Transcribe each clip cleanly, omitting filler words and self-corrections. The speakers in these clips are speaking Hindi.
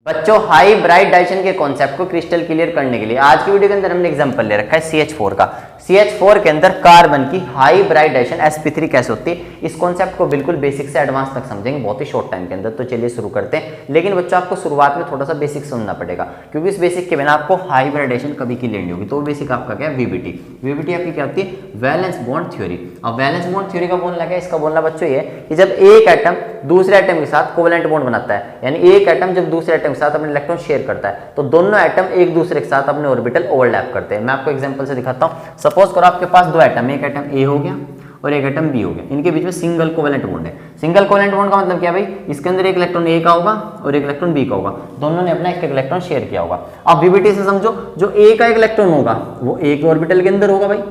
बच्चों हाई ब्राइट डाइजेशन के कॉन्सेप्ट को क्रिस्टल क्लियर करने के लिए आज की वीडियो के अंदर हमने एग्जांपल ले रखा है CH4 का। CH4 के अंदर कार्बन की हाई ब्राइट डाइजेशन sp3 कैसे होती है, इस कॉन्सेप्ट को बिल्कुल बेसिक से एडवांस तक समझेंगे बहुत ही शॉर्ट टाइम के अंदर। तो चलिए शुरू करते हैं। लेकिन बच्चों आपको शुरुआत में थोड़ा सा बेसिक समझना पड़ेगा, क्योंकि इस बेसिक के बिना आपको हाई ब्राइट डाइजेशन कभी की लेनी होगी। तो वो बेसिक आपका क्या है, VBT। VBT आपकी क्या होती है, वैलेंस बॉन्ड थ्योरी। अब वैलेंस बॉन्ड थ्योरी का बोलना क्या है, इसका बोलना बच्चों ये कि जब एक एटम दूसरे एटम के साथ कोवेलेंट बॉन्ड बनाता है, यानी एक एटम जब दूसरे एटम के साथ अपने इलेक्ट्रॉन शेयर करता है, तो दोनों एटम एक दूसरे के साथ अपने ऑर्बिटल ओवरलैप करते हैं। मैं आपको एग्जांपल से दिखाता हूं। सपोज करो आपके पास दो एटम, एक एटम A हो गया और एक एटम B हो गया, इनके बीच में सिंगल कोवेलेंट बॉन्ड है। सिंगल कोवेलेंट बॉन्ड का मतलब क्या है भाई, इसके अंदर एक इलेक्ट्रॉन A का होगा और एक इलेक्ट्रॉन B का होगा, दोनों ने अपना एक इलेक्ट्रॉन शेयर किया होगा। अब VBT से समझो, जो A का एक इलेक्ट्रॉन होगा वो A के ऑर्बिटल के अंदर होगा भाई,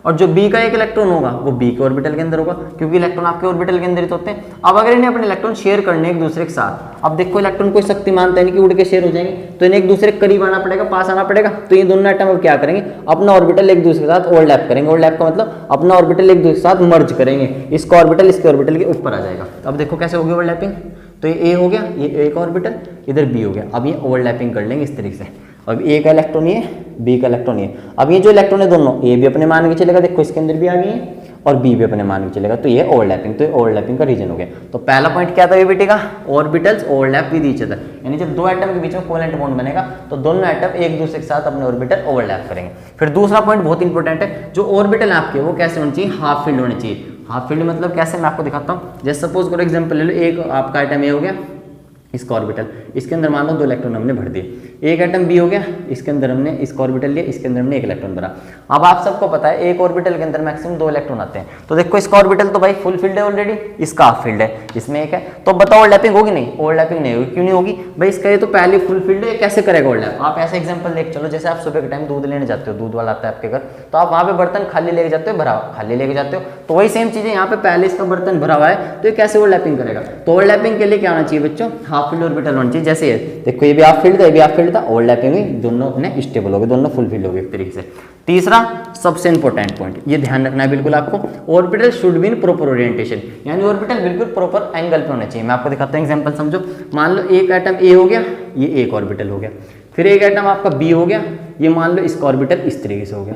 और जो B का एक इलेक्ट्रॉन होगा वो B के ऑर्बिटल के अंदर होगा, क्योंकि इलेक्ट्रॉन आपके ऑर्बिटल के अंदर ही तो होते हैं। अब अगर इन्हें अपने इलेक्ट्रॉन शेयर करने एक दूसरे के साथ, अब देखो इलेक्ट्रॉन कोई शक्ति मानता है नहीं कि उड़ के शेयर हो जाएंगे, तो इन्हें एक दूसरे के करीब आना पड़ेगा, पास आना पड़ेगा। तो ये दोनों एटम अब क्या करेंगे, अपना ऑर्बिटल एक दूसरे के साथ ओवरलैप करेंगे। ओवरलैप का मतलब अपना ऑर्बिटल एक दूसरे के साथ मर्ज करेंगे, इसका ऑर्बिटल इसके ऑर्बिटल के ऊपर आ जाएगा। अब देखो कैसे होगी ओवरलैपिंग, तो ये A हो गया, ये A का ऑर्बिटल, इधर B हो गया। अब ये ओवरलैपिंग कर लेंगे इस तरीके से। अब A का इलेक्ट्रॉन ये, B का इलेक्ट्रॉन ये। अब ये जो इलेक्ट्रॉन है दोनों, A भी अपने मान के चलेगा, देखो इसके अंदर भी आ गई है, और B भी अपने मान के चलेगा, तो ये ओवरलैपिंग। तो ये ओवरलैपिंग का रीजन हो गया। तो पहला पॉइंट क्या था VBT का, orbitals overlap with each other, यानी जब दो एटम के बीच में कोवेलेंट बॉन्ड बनेगा तो दोनों एटम एक दूसरे के साथ अपने ऑर्बिटल ओवरलैप करेंगे। फिर दूसरा पॉइंट बहुत इंपॉर्टेंट है, जो ऑर्बिटल आपके वो कैसे होने चाहिए, हाफ फील्ड होने चाहिए। हाफ फील्ड मतलब कैसे, मैं आपको दिखाता हूँ। जैसे सपोज करो एग्जांपल ले लो, एक आपका आइटम A हो गया, इसका ऑर्बिटल, इसके अंदर मान लो दो इलेक्ट्रॉन हमने भर दिए। एक एटम B हो गया, इसके अंदर हमने इसका ऑर्बिटल लिया, इसके अंदर हमने एक इलेक्ट्रॉन भरा। अब आप सबको पता है एक ऑर्बिटल के अंदर मैक्सिमम दो इलेक्ट्रॉन आते हैं। तो देखो इसका ऑर्बिटल तो भाई फुल फील्ड है ऑलरेडी, इसका हाफ फील्ड है, इसमें एक है। तो बताओ ओवरलैपिंग होगी नहीं, ओवरलैपिंग नहीं होगी। क्यों नहीं होगी भाई, इसका ये तो पहले फुल फील्ड है, कैसे करेगा ओवरलैप। आप ऐसा एग्जांपल देख चलो, जैसे आप सुबह के टाइम दूध लेने जाते हो, दूध वाला आता है आपके घर, तो आप वहां पे बर्तन खाली लेके जाते हो, भरा खाली लेके जाते हो, तो वही सेम चीज है यहाँ पे, पहले इसका बर्तन भरा हुआ है, तो ये कैसे ओवरलैपिंग करेगा। तो ओवरलैपिंग के लिए क्या होना चाहिए बच्चों, हाफ फील्ड ऑर्बिटल होना चाहिए। जैसे ये देखो, ये भी हाफ फील्ड था, ये भी हाफ फील्ड था, ओवरलैपिंग हुई, दोनों अपने स्टेबल हो गए, दोनों फुल फील्ड हो गए एक तरीके से। तीसरा सबसे इंपॉर्टेंट पॉइंट, ये ध्यान रखना है बिल्कुल आपको, orbital should be in proper orientation, यानी ऑर्बिटल बिल्कुल प्रॉपर एंगल पे होना चाहिए। मैं आपको दिखाता हूं एग्जांपल समझो। मान लो एक एटम A हो गया, ये एक ऑर्बिटल हो गया, फिर एक एटम आपका B हो गया, ये मान लो इसका ऑर्बिटल इस तरीके से हो गया।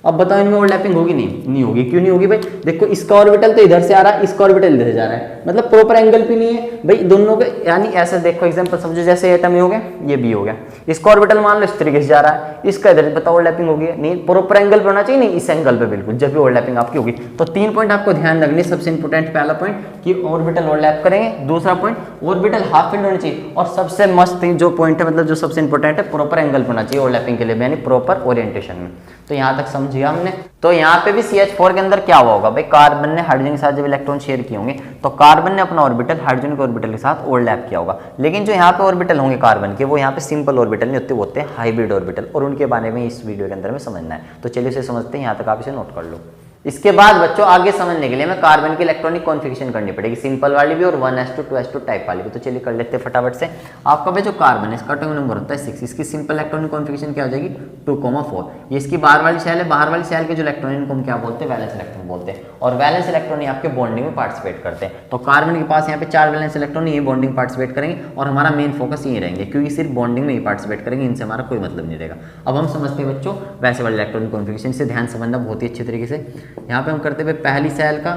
अब बताओ इनमें ओवरलैपिंग होगी नहीं होगी। क्यों नहीं होगी भाई, देखो इसका ऑर्बिटल तो इधर से आ रहा है, इसका ऑर्बिटल इधर से जा रहा है, मतलब प्रॉपर एंगल पे नहीं है भाई दोनों के। यानी ऐसे देखो एग्जांपल समझो, जैसे एटम A हो गया, ये B हो गया, इसका ऑर्बिटल मान लो इस तरीके से जा रहा है, इसका इधर, बताओ ओवरलैपिंग होगी नहीं, प्रॉपर एंगल पे होना चाहिए, नहीं इस एंगल पे बिल्कुल, जब भी ओवरलैपिंग आपकी होगी। तो 3 पॉइंट आपको ध्यान रखने, सबसे इंपॉर्टेंट पहला पॉइंट कि ऑर्बिटल ओवरलैप करेंगे, दूसरा पॉइंट ऑर्बिटल हाफ फील्ड होनी चाहिए, और सबसे मस्त जो पॉइंट है, मतलब जो सबसे इंपॉर्टेंट है, प्रॉपर एंगल पे होना चाहिए ओवरलैपिंग के लिए, यानी प्रॉपर ओरिएंटेशन में। तो यहाँ तक समझिए हमने। तो यहाँ पे भी CH4 के अंदर क्या हुआ होगा भाई, कार्बन ने हाइड्रोजन के साथ जब इलेक्ट्रॉन शेयर किए होंगे, तो कार्बन ने अपना ऑर्बिटल हाइड्रोजन के ऑर्बिटल के साथ ओवरलैप किया होगा। लेकिन जो यहाँ पे ऑर्बिटल होंगे कार्बन के, वो यहाँ पे सिंपल ऑर्बिटल नहीं होते, वो होते हैं हाइब्रिड ऑर्बिटल, और उनके बारे में इस वीडियो के अंदर में समझना है। तो चलिए इसे समझते हैं, यहाँ तक आप इसे नोट कर लो। इसके बाद बच्चों आगे समझने के लिए हमें कार्बन की इलेक्ट्रॉनिक कॉन्फ़िगरेशन करनी पड़ेगी, सिंपल वाली भी और 1s2 2s2 टाइप वाली भी। तो चलिए कर लेते हैं फटाफट से। आपका भाई जो कार्बन है, इसका एटॉमिक नंबर होता है 6, इसकी सिंपल इलेक्ट्रॉनिक कॉन्फ़िगरेशन क्या हो जाएगी 2,4। ये इसकी बाहर वाली शेल है, बाहर वाली शेल के जो इलेक्ट्रॉन इनको हम क्या बोलते हैं, वैलेंस इलेक्ट्रॉन बोलते हैं, और वैलेंस इलेक्ट्रॉन ही आपके बॉन्डिंग में पार्टिसिपेट करते हैं। तो कार्बन के पास यहाँ पे 4 वैलेंस इलेक्ट्रॉन ये बॉन्डिंग पार्टिसिपेट करेंगे, और हमारा मेन फोकस यही रहेंगे, क्योंकि सिर्फ बॉन्डिंग में ही पार्टिसिपेट करेंगे, इनसे हमारा कोई मतलब नहीं रहेगा। अब हम समझते हैं बच्चों वैसे वाले इलेक्ट्रॉनिक कॉन्फ़िगरेशन, से ध्यान समझना बहुत ही अच्छे तरीके से। यहाँ पे हम करते हैं पहली सेल का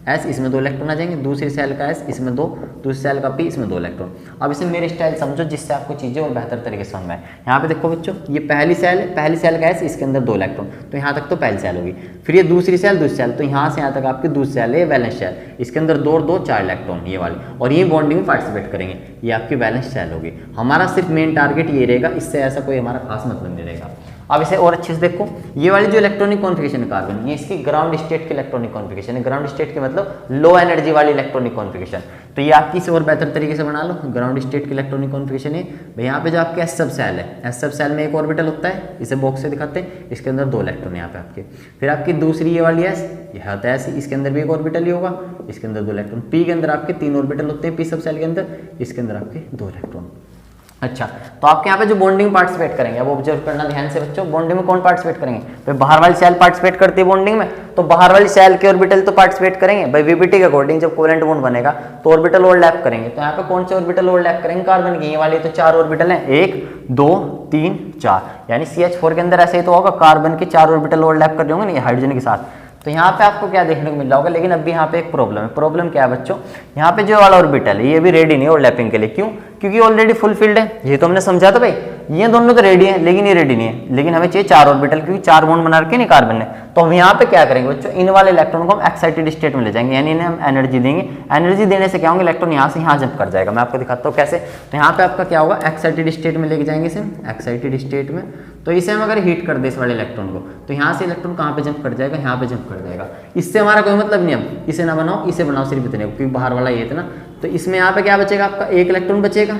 S, इसमें 2 इलेक्ट्रॉन आ जाएंगे, दूसरी सेल का S, इसमें 2, दूसरी सेल का P, इसमें 2 इलेक्ट्रॉन। अब इसे मेरे स्टाइल समझो, जिससे आपको चीज़ें और बेहतर तरीके से समझ में आए। यहाँ पे देखो बच्चों, ये पहली सेल है, पहली सेल का S, इसके अंदर 2 इलेक्ट्रॉन, तो यहाँ तक तो पहली सेल होगी। फिर ये दूसरी सेल, तो यहाँ से यहाँ तक आपकी दूसरी सेल है, वैलेंस सेल, इसके अंदर 2 और 2 4 इलेक्ट्रॉन ये वाले, और ये बॉन्डिंग में पार्टिसिपेट करेंगे, ये आपकी वैलेंस सेल होगी। हमारा सिर्फ मेन टारगेट ये रहेगा, इससे ऐसा कोई हमारा खास मतलब नहीं रहेगा। अब इसे और अच्छे से देखो, ये वाली जो इलेक्ट्रॉनिक कॉन्फ़िगरेशन है कार्बन, ये इसकी ग्राउंड स्टेट की इलेक्ट्रॉनिक कॉन्फ़िगरेशन है। ग्राउंड स्टेट के मतलब लो एनर्जी वाली इलेक्ट्रॉनिक कॉन्फ़िगरेशन। तो ये आपकी इसे और बेहतर तरीके से बना लो, ग्राउंड स्टेट की इलेक्ट्रॉनिक कॉन्फ़िगरेशन है भाई। यहाँ पे जो आपके S सब सेल है, S सब सेल में एक ऑर्बिटल होता है, इसे बॉक्स से दिखाते हैं, इसके अंदर 2 इलेक्ट्रॉन यहाँ पे आपके। फिर आपकी दूसरी ये वाली S, यह होता है S, इसके अंदर भी एक ऑर्बिटल ही होगा, इसके अंदर 2 इलेक्ट्रॉन। P के अंदर आपके 3 ऑर्बिटल होते हैं, P सब सेल के अंदर, इसके अंदर आपके 2 इलेक्ट्रॉन। अच्छा, तो आपके यहाँ पे जो बॉन्डिंग पार्टिसिपेट करेंगे, अब ऑब्जर्व करना ध्यान से बच्चों, बॉन्डिंग में कौन पार्टिसिपेट करेंगे? तो बाहर वाली सेल पार्टिसिपेट करती है बॉन्डिंग में, तो बाहर वाली सेल के ऑर्बिटल तो पार्टिसिपेट करेंगे भाई। वीबीटी के अकॉर्डिंग जब कोवेलेंट बॉन्ड बनेगा तो ऑर्बिटल ओवरलैप करेंगे। तो यहाँ पे कौन से ऑर्बिटल ओवरलैप करेंगे? कार्बन की। ये वाली तो 4 ऑर्बिटल हैं, 1 2 3 4, यानी CH4 के अंदर ऐसे ही तो होगा, कार्बन के 4 ऑर्बिटल ओवरलैप कर रहे होंगे ना हाइड्रोजन के साथ। तो यहाँ पे आपको क्या देखने को मिल रहा होगा, लेकिन अभी यहाँ पे एक प्रॉब्लम है। प्रॉब्लम क्या है बच्चों? यहाँ पे जो वाला ऑर्बिटल है ये भी रेडी नहीं है ओवरलैपिंग के लिए। क्यों? क्योंकि ऑलरेडी फुलफिल्ड है। ये तो हमने समझा था भाई, ये दोनों तो रेडी है लेकिन ये रेडी नहीं है, लेकिन हमें चाहिए 4 ऑर्बिटल, क्योंकि 4 बॉन्ड बना रखे नहीं कार्बन ने। तो हम यहाँ पे क्या करेंगे बच्चों? इन वाले इलेक्ट्रॉन को हम एक्साइटेड स्टेट में ले जाएंगे, यानी इन्हें हम एनर्जी देंगे। एनर्जी देने से क्या होंगे? इलेक्ट्रॉन यहाँ से यहाँ जंप कर जाएगा। मैं आपको दिखाता हूँ कैसे। तो यहाँ पे आपका क्या होगा? एक्साइटेड स्टेट में लेके जाएंगे इसे, एक्साइटेड स्टेट में। तो इसे हम अगर हीट कर दे इस वाले इलेक्ट्रॉन को, तो यहाँ से इलेक्ट्रॉन कहाँ पे जंप कर जाएगा? यहाँ पे जंप कर जाएगा। इससे हमारा कोई मतलब नहीं, हम इसे ना बनाओ इसे बनाओ, सिर्फ इतने, क्योंकि बाहर वाला ये था ना। तो इसमें यहाँ पे क्या बचेगा? आपका एक इलेक्ट्रॉन बचेगा,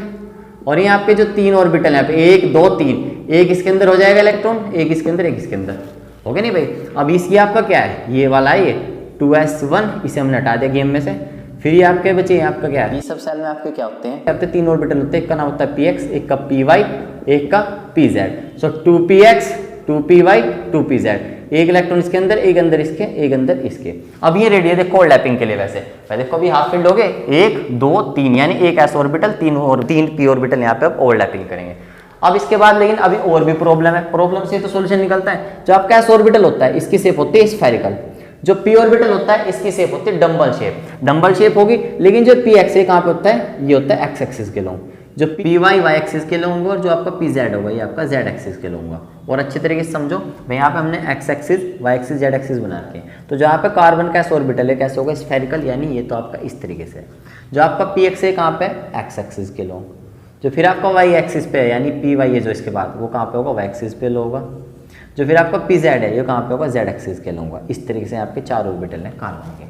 और ये आपके जो 3 ऑर्बिटल है, 1 2 3, एक इसके अंदर हो जाएगा इलेक्ट्रॉन, एक इसके अंदर, एक इसके अंदर, हो गया नहीं भाई। अब इसकी आपका क्या है? ये वाला है, ये 2s1, इसे हमने हटा दिया गेम में से। फिर ये आपके बचे आपका क्या है? ये सब सेल में आपके क्या होते हैं? आपके 3 ऑर्बिटल होते हैं। एक का नाम होता है px, एक का py, एक का pz। सो 2px 2py 2pz, एक इलेक्ट्रॉन इसके अंदर, एक अंदर इसके, एक अंदर इसके। अब ये रेडी है देखो ओवरलैपिंग के लिए। वैसे देखो अभी हाफ फिल्ड हो गए, 1 2 3, यानी एक s ऑर्बिटल, 3 और 3 p ऑर्बिटल यहाँ पे अब ओवरलैपिंग करेंगे। अब इसके बाद लेकिन अभी और भी प्रॉब्लम है। प्रॉब्लम से तो सॉल्यूशन निकलता है। जो आपका s ऑर्बिटल होता है इसकी शेप होती है स्फेरिकल, जो p ऑर्बिटल होता है इसकी शेप होती है डम्बल शेप। डम्बल शेप होगी, लेकिन जो px है कहाँ पे होता है? ये होता है x एक्सिस के लोग, जो py y एक्सिस के लोग होंगे, और जो आपका pz होगा ये आपका z एक्सिस के लोग होगा। और अच्छे तरीके से समझो भाई, यहाँ पे हमने x axis y axis z axis बना रखे हैं। तो जो यहाँ पे कार्बन का s ऑर्बिटल है कैसे होगा? स्फेरिकल, यानी ये तो आपका इस तरीके से। जो आपका px है कहाँ पे? x एक्सिस के लोग। जो फिर आपका y एक्सिस पे है, यानी py है जो इसके बाद, वो कहाँ पे होगा? y एक्सिस पे होगा। जो फिर आपका pz है ये कहाँ पे होगा? z एक्सिस के होगा। इस तरीके से आपके 4 ऑर्बिटल हैं कार्बन के।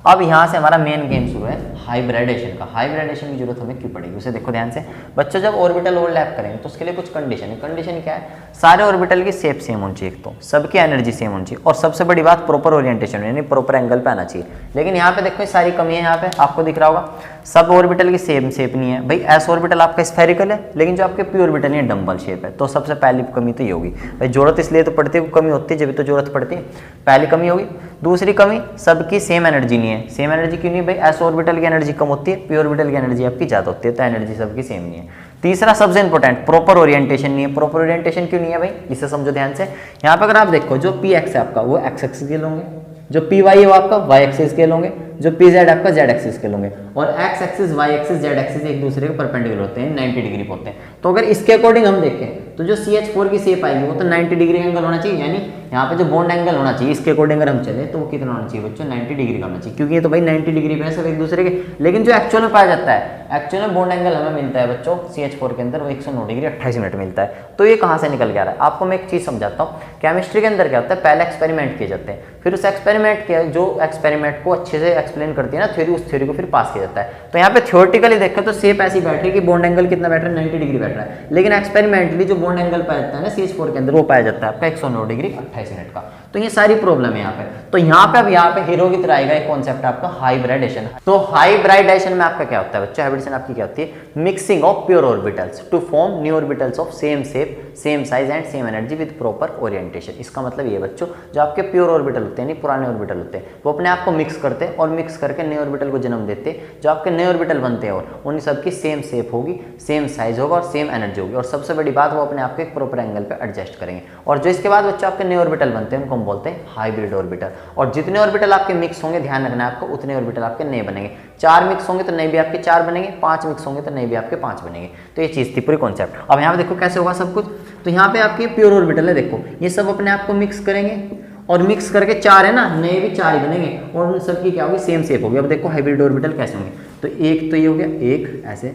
अब यहाँ से हमारा मेन गेम शुरू है हाइब्रिडेशन का। हाइब्रिडेशन की जरूरत हमें क्यों पड़ेगी उसे देखो ध्यान से बच्चों। जब ऑर्बिटल ओवरलैप करेंगे तो उसके लिए कुछ कंडीशन है। कंडीशन क्या है? सारे ऑर्बिटल की शेप सेम होनी चाहिए, एक तो सबकी एनर्जी सेम होनी चाहिए, और सबसे बड़ी बात प्रॉपर ओरिएंटेशन, यानी प्रॉपर एंगल पे आना चाहिए। लेकिन यहाँ पे देखो सारी कमी है। यहाँ पे आपको दिख रहा होगा सब ऑर्बिटल की सेम शेप नहीं है भाई। एस ऑर्बिटल आपका स्फेरिकल है, लेकिन जो आपके पी ऑर्बिटल है डम्बल शेप है। तो सबसे पहली कमी तो ये होगी भाई। जरूरत इसलिए तो पड़ती है, कमी होती है जब तो जरूरत पड़ती है, पहली कमी होगी। दूसरी कमी, सबकी सेम एनर्जी नहीं है। सेम एनर्जी क्यों नहीं भाई? एस ऑर्बिटल की एनर्जी कम होती है, पी ऑर्बिटल की एनर्जी आपकी ज्यादा होती है, तो एनर्जी सबकी सेम नहीं है। तीसरा सबसे इंपॉर्टेंट, प्रॉपर ओरिएंटेशन नहीं है। प्रॉपर ओरिएंटेशन क्यों नहीं है भाई? इसे समझो ध्यान से। यहाँ पे अगर आप देखो जो पी एक्स है आपका वो एक्स एक्सिस के होंगे, जो पी वाई है वो आपका वाई एक्सिस के होंगे, जो पी जेड आपका जेड एक्सिस के होंगे, और X axis Y axis Z axis एक दूसरे के परपेंडिकुलर होते हैं, 90 डिग्री पे होते हैं। तो अगर इसके अकॉर्डिंग हम देखें तो जो CH4 की शेप आएगी वो तो 90 डिग्री एंगल होना चाहिए, यानी यहाँ पे जो बॉन्ड एंगल होना चाहिए इसके अकॉर्डिंग अगर हम चले तो वो कितना होना चाहिए बच्चों? 90 डिग्री का होना चाहिए, क्योंकि ये तो भाई 90 डिग्री पे है सब एक दूसरे के। लेकिन जो एक्चुअल में पाया जाता है, एक्चुअल में बॉन्ड एंगल हमें मिलता है बच्चों CH4 के अंदर वो 109 डिग्री 28 मिनट मिलता है। तो ये कहाँ से निकल के आ रहा है? आपको मैं एक चीज समझाता हूँ। केमिस्ट्री के अंदर क्या होता है? पहले एक्सपेरिमेंट किए जाते हैं, फिर उस एक्सपेरिमेंट के जो एक्सपेरिमेंट को अच्छे से एक्सप्लेन करती है ना थ्योरी, उस थ्योरी को फिर पास किया जाता है। तो यहाँ पे थ्योरेटिकली देखें तो शेप ऐसी बैठ रही है कि बॉन्ड एंगल कितना बैठ रहा है? 90 डिग्री बैठ रहा है। लेकिन एक्सपेरिमेंटली जो बॉन्ड एंगल पाया जाता है ना CH4 के अंदर वो पाया जाता है आपका 109 डिग्री 28 मिनट का। तो ये सारी प्रॉब्लम है यहाँ पे। तो यहाँ पे अब यहाँ पे हीरो की तरह आएगा एक कॉन्सेप्ट आपका हाइब्रिडेशन। तो हाइब्रिडेशन में आपका क्या होता है बच्चों? हाइब्रिडेशन आपकी क्या होती है? Mixing of pure orbitals to form new orbitals of same shape, same size and same energy with proper orientation. इसका मतलब ये बच्चों, जो आपके प्योर ऑर्बिटल होते हैं नहीं पुराने ऑर्बिटल होते हैं, वो अपने आप को मिक्स करते हैं और मिक्स करके नए ऑर्बिटल को जन्म देते हैं। जो आपके नए ऑर्बिटल बनते हैं और उन सबकी सेम शेप होगी, सेम साइज होगा और सेम एनर्जी होगी, और सबसे बड़ी बात वो अपने आप को एक प्रॉपर एंगल पे एडजस्ट करेंगे। और जो इसके बाद बच्चों आपके नए ऑर्बिटल बनते हैं उनको हम बोलते हैं हाइब्रिड ऑर्बिटल। और जितने ऑर्बिटल आपके मिक्स होंगे, ध्यान रखना है आपको, उतने ऑर्बिटल आपके नए बनेंगे। 4 मिक्स होंगे तो नए भी आपके 4 बनेंगे, 5 मिक्स होंगे तो नए भी आपके 5 बनेंगे। तो ये चीज थी पूरी कॉन्सेप्ट। अब यहाँ पे देखो कैसे होगा सब कुछ। तो यहाँ पे आपके प्योर ऑर्बिटल है, देखो ये सब अपने आप को मिक्स करेंगे और मिक्स करके 4 है ना, नए भी 4 ही बनेंगे और उन सबकी क्या होगी? सेम शेप होगी। अब देखो हाइब्रिड ऑर्बिटल कैसे होंगे। तो एक तो ये हो गया, एक ऐसे,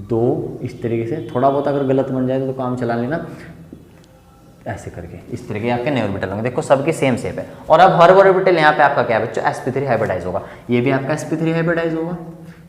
2 इस तरीके से, थोड़ा बहुत अगर गलत बन जाए तो काम चला लेना, ऐसे करके इस तरीके आपके नए ऑर्बिटल होंगे। देखो सबकी सेम शेप है। और अब हर ऑर्बिटल यहाँ पे आपका क्या है बच्चों? sp3 हाइब्रिडाइज होगा। ये भी आपका sp3 हाइब्रिडाइज होगा,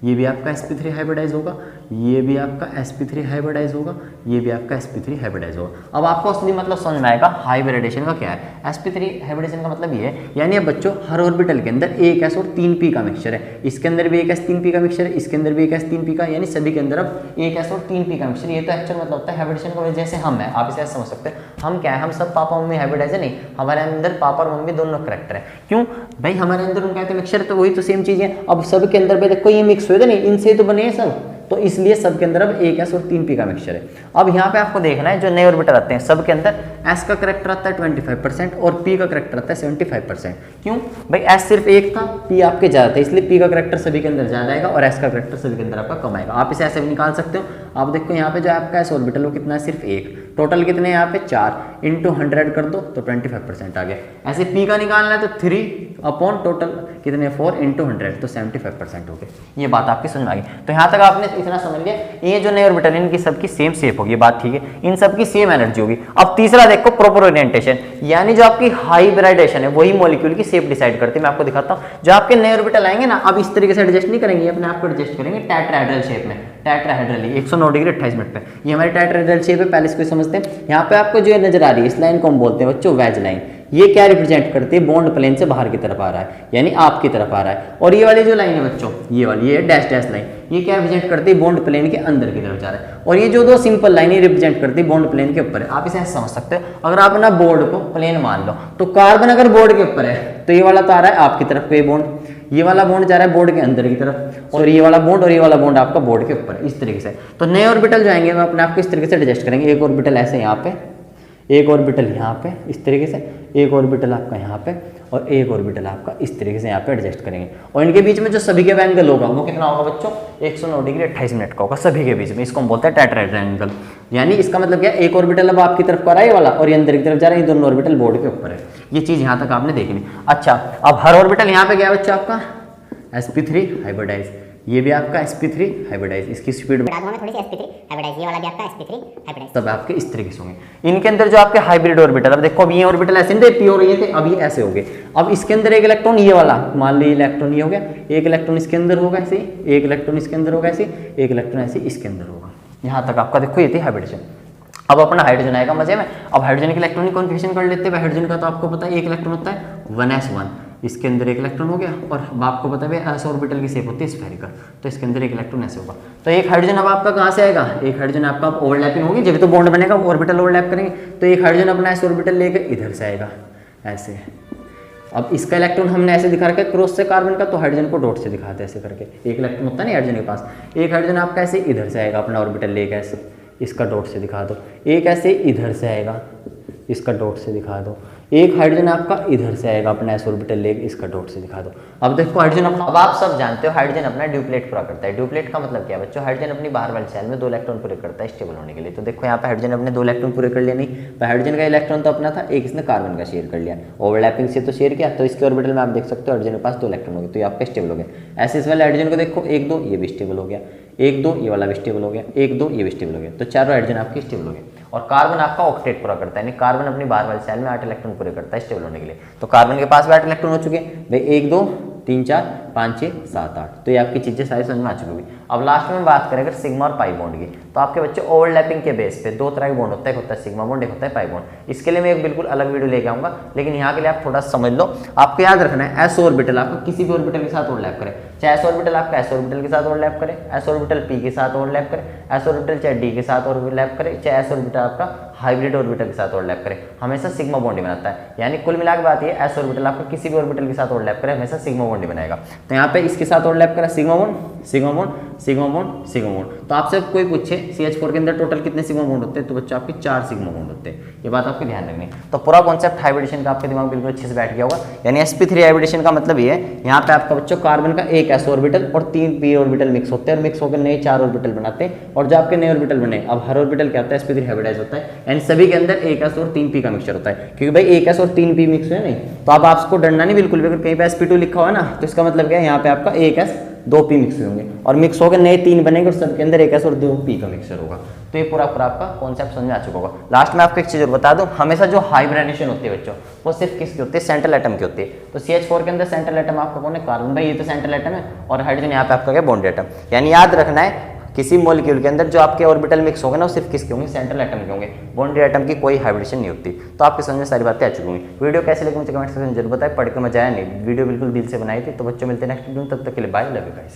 ये भी आपका sp3 हाइब्रिडाइज होगा, ये भी आपका sp3 हाइब्रिडाइज होगा, ये भी आपका sp3 हाइब्रिडाइज होगा। अब आपको असली मतलब समझ में आएगा हाइब्रिडेशन का क्या है। sp3 हाइब्रिडेशन का मतलब ये है, यानी अब बच्चों हर ऑर्बिटल के अंदर एक s और 3p का मिक्सचर है, इसके अंदर भी एक s 3p का मिक्सचर है, इसके अंदर भी एक s 3p का, यानी सभी के अंदर अब एक s और 3p का मिक्सचर। ये तो एक्चुअल मतलब होता है हाइब्रिडेशन का। जैसे हम है, आप इसे ऐसे समझ सकते हैं, हम क्या है, हम सब पापा मम्मी हाइब्रिडाइज है, नहीं, हमारे अंदर पापा और मम्मी दोनों करेक्टर है। क्यों भाई, हमारे अंदर उनका तो मिक्सचर, तो वही तो सेम चीज है। अब सब के अंदर पे देखो ये मिक्स हुए थे नहीं, इनसे तो बने हैं सब, तो इसलिए सब के अंदर अब एक s और 3p का मिक्सचर है। अब यहाँ पे आपको देखना है जो नए ऑर्बिटल आते हैं सब के अंदर s का करेक्टर आता है 25% और p का करेक्टर आता है 75%। क्यों भाई, s सिर्फ एक था, p आपके ज्यादा था, इसलिए p का करेक्टर सभी के अंदर ज्यादा आएगा और s का करेक्टर सभी के अंदर आपका कम आएगा। आप इसे ऐसे भी निकाल सकते हो। आप देखो यहाँ पे जो आपका s ऑर्बिटल वो कितना है, सिर्फ एक, टोटल कितने यहाँ पे 4 इंटू 100 कर दो तो 25% आ गया। ऐसे p का निकालना है तो 3 अपॉन टोटल कितने 4 इंटू 100 तो 75% हो गए। ये बात आपकी समझ में आ गई। तो यहाँ तक आपने इतना समझ लिया, ये जो नए ऑर्बिटल है इनकी सबकी सेम शेप होगी, बात ठीक है, इन सबकी सेम एनर्जी होगी। अब तीसरा देखो प्रॉपर ओरिएंटेशन, यानी जो आपकी हाइब्रिडाइजेशन है वही मॉलिक्यूल की शेप डिसाइड करती है। मैं आपको दिखाता हूँ, जो आपके नए ऑर्बिटल आएंगे ना, अब इस तरीके से एडजस्ट नहीं करेंगे, अपने आप को एडजस्ट करेंगे टेट्राहेड्रल शेप में, टेट्राहेड्रल 109 डिग्री 28 मिनट पे, ये हमारी टेट्राहेड्रल शेप है। पहले इसको समझते हैं। यहाँ पे आपको जो नजर आ रही है इस लाइन को हम बोलते हैं बच्चों वेज लाइन। ये क्या रिप्रेजेंट करती है, बॉन्ड प्लेन से बाहर की तरफ आ रहा है, यानी आपकी तरफ आ रहा है। और ये वाली जो लाइन है बच्चों, ये वाली, ये डैश डैश लाइन, ये क्या रिप्रेजेंट करती है, बॉन्ड प्लेन के अंदर की तरफ जा रहा है। और ये जो दो सिंपल लाइन ये रिप्रेजेंट करती है बॉन्ड प्लेन के ऊपर है। आप इसे ऐसे समझ सकते हो, अगर आप ना बोर्ड को प्लेन मान लो, तो कार्बन अगर बोर्ड के ऊपर है तो ये वाला तो आ रहा है आपकी तरफ पे बॉन्ड, ये वाला बॉन्ड जा रहा है बोर्ड के अंदर की तरफ, और ये वाला बॉन्ड और ये वाला बॉन्ड आपका बोर्ड के ऊपर है, इस तरीके से। तो नए ऑर्बिटल जो आएंगे हम अपने आप को इस तरीके से एडजस्ट करेंगे। एक ऑर्बिटल ऐसे यहाँ पे, एक ऑर्बिटल यहाँ पे इस तरीके से, एक ऑर्बिटल आपका यहाँ पे, और एक ऑर्बिटल आपका इस तरीके से यहाँ पे एडजस्ट करेंगे। और इनके बीच में जो सभी के एंगल होगा वो कितना होगा बच्चों, 109 डिग्री 28 मिनट का होगा सभी के बीच में। इसको हम बोलते हैं टेट्राहेड्रल एंगल। यानी इसका मतलब क्या है, एक ऑर्बिटल अब आपकी तरफ आ रहा है वाला, और ये अंदर की तरफ जा रहा है, ये दोनों ऑर्बिटल बोर्ड के ऊपर है। ये चीज यहाँ तक आपने देखनी। अच्छा, अब हर ऑर्बिटल यहाँ पे गया बच्चा आपका sp3 हाइब्रिडाइज, ये भी आपका sp3 हाइब्रिडाइज, इसकी स्पीड बढ़ा दूंगा मैं थोड़ी सी, sp3 हाइब्रिडाइज, ये वाला भी आपका sp3 हाइब्रिडाइज, सब आपके इस तरीके से होंगे। इनके अंदर जो आपके हाइब्रिड ऑर्बिटल, अब देखो अब ये ऑर्बिटल ऐसे नहीं थे, p और ये थे, अब ये ऐसे हो गए। अब इसके अंदर एक इलेक्ट्रॉन ये वाला, मान लीजिए इलेक्ट्रॉन ये हो गया, एक इलेक्ट्रॉन इसके अंदर होगा ऐसे, एक इलेक्ट्रॉन इसके अंदर होगा ऐसे, एक इलेक्ट्रॉन ऐसे इसके अंदर होगा। यहाँ तक आपका देखो ये थी हाइब्रिडेशन। अब अपना हाइड्रोजन आएगा मजे में। अब हाइड्रोजन के इलेक्ट्रॉनिक कॉन्फ़िगरेशन कर लेते हैं। हाइड्रोजन का तो आपको पता है एक इलेक्ट्रॉन होता है 1s1, इसके अंदर एक इलेक्ट्रॉन हो गया, और अब आपको पता है s ऑर्बिटल की शेप होती है स्फेरिकल, तो इसके अंदर एक इलेक्ट्रॉन ऐसे होगा। तो एक हाइड्रोजन अब आपका कहाँ से आएगा, एक हाइड्रोजन आपका ओवरलैपिंग होगी, जब तो बॉन्ड बनेगा ऑर्बिटल ओवरलैप करेंगे, तो एक हाइड्रोजन अपना s ऑर्बिटल लेकर इधर से आएगा ऐसे। अब इसका इलेक्ट्रॉन हमने ऐसे दिखा रखा है क्रॉस से कार्बन का, तो हाइड्रोजन को डॉट से दिखाते हैं ऐसे करके। एक इलेक्ट्रॉन होता है ना हाइड्रोजन के पास, एक हाइड्रोजन आपका ऐसे इधर से आएगा अपना ऑर्बिटल लेकर ऐसे, इसका डॉट से दिखा दो। एक ऐसे इधर से आएगा, इसका डॉट से दिखा दो। एक हाइड्रोजन आपका इधर से आएगा अपना s ऑर्बिटल लेके, इसका डॉट से दिखा दो। अब देखो हाइड्रोजन अपना, अब आप सब जानते हो हाइड्रोजन अपना ड्यूप्लेट पूरा करता है। ड्यूप्लेट का मतलब क्या है बच्चों, हाइड्रोजन अपनी बाहर वाली सेल में 2 इलेक्ट्रॉन पूरे करता है स्टेबल होने के लिए। तो देखो यहाँ पे हाइड्रोजन अपने 2 इलेक्ट्रॉन पूरे कर लिए, नहीं तो हाइड्रोजन का इलेक्ट्रॉन तो अपना था, एक इसने कार्बन का शेयर कर लिया, ओवरलैपिंग से तो शेयर किया, तो इसके ऑर्बिटल में आप देख सकते हो हाइड्रोजन के पास 2 इलेक्ट्रॉन हो गए, तो ये आपका स्टेबल हो गया। ऐसे इस वाले हाइड्रोजन को देखो 1 2 ये भी स्टेबल हो गया, 1 2 ये वाला भी स्टेबल हो गया, 1 2 ये भी स्टेबल हो गया, तो चारों हाइड्रोजन आपके स्टेबल हो गए। और कार्बन आपका ऑक्टेट पूरा करता है, यानी कार्बन अपनी बाहर वाली सेल में 8 इलेक्ट्रॉन पूरे करता है स्टेबल होने के लिए। तो कार्बन के पास भी 8 इलेक्ट्रॉन हो चुके भाई, 1 2 3 4 5 6 7 8, तो ये आपकी चीजें सारी समझ में आ चुकी होगी। अब लास्ट में बात करें अगर सिग्मा और पाई बॉन्ड की, तो आपके बच्चे ओवरलैपिंग के बेस पे 2 तरह के बॉन्ड होता है, एक होता है सिग्मा बॉन्ड, एक होता है पाई बॉन्ड। इसके लिए मैं एक बिल्कुल अलग वीडियो लेके आऊंगा, लेकिन यहाँ के लिए आप थोड़ा समझ लो। आपको याद रखना है s ऑर्बिटल आपका किसी भी ऑर्बिटल के साथ ओवरलैप करे, चाहे s ऑर्बिटल आपका s ऑर्बिटल के साथ ओवरलैप करे, s ऑर्बिटल p के साथ ओवरलैप करे, s ऑर्बिटल चाहे d के साथ ओवरलैप करे, चाहे s ऑर्बिटल आपका हाइब्रिड ऑर्बिटल के साथ ओवरलैप करे, हमेशा सिग्मा बॉन्ड ही बनाता है। यानी कुल मिलाकर बात ये s ऑर्बिटल आपका किसी भी ऑर्बिटल के साथ ओवरलैप करे हमेशा सिग्मा बॉन्ड ही बनाएगा। तो यहाँ पे इसके साथ ओवरलैप करा sigma bond sigma bond sigma bond sigma bond. तो आपसे कोई पूछे CH4 के अंदर टोटल कितने सिग्मा बॉन्ड होते हैं, तो बच्चों आपके 4 सिग्मा बॉन्ड होते हैं। ये बात आपको ध्यान रखनी है। तो पूरा कॉन्सेप्ट हाइब्रिडेशन का आपके दिमाग में बिल्कुल अच्छे से बैठ गया होगा। यानी sp3 हाइब्रिडेशन का मतलब ये है, यहाँ पे आपका बच्चों कार्बन का एक s ऑर्बिटल और 3 p ऑर्बिटल मिक्स होते हैं, और मिक्स होकर नए 4 ऑर्बिटल बनाते हैं। और जो आपके नए ऑर्बिटल बने, अब हर ऑर्बिटल क्या होता है, sp3 हाइब्रिडाइज होता है, यानी सभी के अंदर एक s और 3p का मिक्सचर होता है। क्योंकि भाई एक s और 3p मिक्स है नहीं, तो अब आपको डरना नहीं बिल्कुल भी। अगर कहीं पे sp2 लिखा हुआ ना, तो इसका मतलब क्या है, यहाँ पे आपका एक s 2p मिक्स होंगे, और मिक्स होकर नए 3 बनेंगे, और सबके अंदर एक s और 2p का मिक्सचर होगा। तो ये पूरा आपका कॉन्सेप्ट समझ में आ चुका होगा। लास्ट में आपको एक चीज और बता दूं, हमेशा जो हाइब्रिडेशन होती है बच्चों, वो सिर्फ किसकी होती है, सेंट्रल एटम की होती है। तो CH4 के अंदर सेंट्रल एटम आपका कौन है, कार्बन। भाई ये तो सेंट्रल एटम है, और हाइड्रोजन यहाँ पे आपका क्या, बॉन्ड एटम। यानी याद रखना है किसी मॉलिक्यूल के अंदर जो आपके ऑर्बिटल मिक्स होंगे ना, वो सिर्फ किसके होंगे, सेंट्रल एटम के होंगे, बॉन्डेड एटम की कोई हाइब्रिडेशन नहीं होती। तो आपके समझ में सारी बातें आ चुकी होंगी। वीडियो कैसे लगी मुझे कमेंट सेक्शन में जरूर बताएं, पढ़ के मजा आया नहीं, वीडियो बिल्कुल दिल से बनाई थी। तो बच्चों मिलते हैं नेक्स्ट वीडियो में, तब तक के लिए बाय, लव यू गाइस।